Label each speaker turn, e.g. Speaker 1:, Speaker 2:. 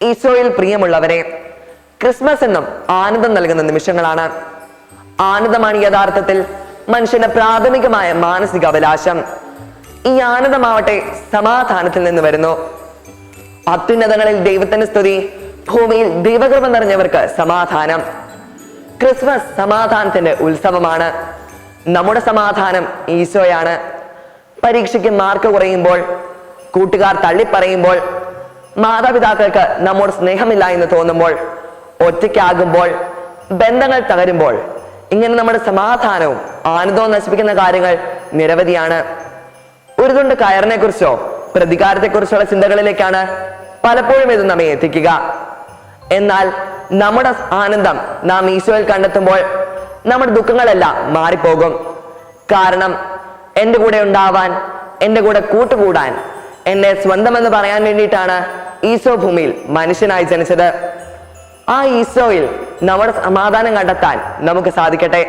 Speaker 1: ഈശോയിൽ പ്രിയമുള്ളവരെ, ക്രിസ്മസ് എന്നും ആനന്ദം നൽകുന്ന നിമിഷങ്ങളാണ്. ആനന്ദമാണ് യഥാർത്ഥത്തിൽ മനുഷ്യന്റെ പ്രാഥമികമായ മാനസിക അഭിലാഷം. ഈ ആനന്ദമാവട്ടെ സമാധാനത്തിൽ നിന്ന് വരുന്നു. അത്യുന്നതങ്ങളിൽ ദൈവത്തിന്റെ സ്തുതി, ഭൂമിയിൽ ദൈവകൃപ നിറഞ്ഞവർക്ക് സമാധാനം. ക്രിസ്മസ് സമാധാനത്തിന്റെ ഉത്സവമാണ്. നമ്മുടെ സമാധാനം ഈശോയാണ്. പരീക്ഷയ്ക്ക് മാർക്ക് കുറയുമ്പോൾ, കൂട്ടുകാർ തള്ളിപ്പറയുമ്പോൾ, മാതാപിതാക്കൾക്ക് നമ്മോട് സ്നേഹമില്ല എന്ന് തോന്നുമ്പോൾ, ഒറ്റയ്ക്കാകുമ്പോൾ, ബന്ധങ്ങൾ തകരുമ്പോൾ, ഇങ്ങനെ നമ്മുടെ സമാധാനവും ആനന്ദവും നശിപ്പിക്കുന്ന കാര്യങ്ങൾ നിരവധിയാണ്. ഒരു തുണ്ട് കയറിനെ കുറിച്ചോ പ്രതികാരത്തെക്കുറിച്ചുള്ള ചിന്തകളിലേക്കാണ് പലപ്പോഴും ഇത് നമ്മെ എത്തിക്കുക. എന്നാൽ നമ്മുടെ ആനന്ദം നാം ഈശോയിൽ കണ്ടെത്തുമ്പോൾ നമ്മുടെ ദുഃഖങ്ങളെല്ലാം മാറിപ്പോകും. കാരണം എൻ്റെ കൂടെ ഉണ്ടാവാൻ, എൻ്റെ കൂടെ കൂട്ടുകൂടാൻ, എന്നെ സ്വന്തമെന്ന് പറയാൻ വേണ്ടിയിട്ടാണ് ഈശോ ഭൂമിയിൽ മനുഷ്യനായി ജനിച്ചത്. ആ ഈശോയിൽ നമ്മുടെ സമാധാനം കണ്ടെത്താൻ നമുക്ക് സാധിക്കട്ടെ.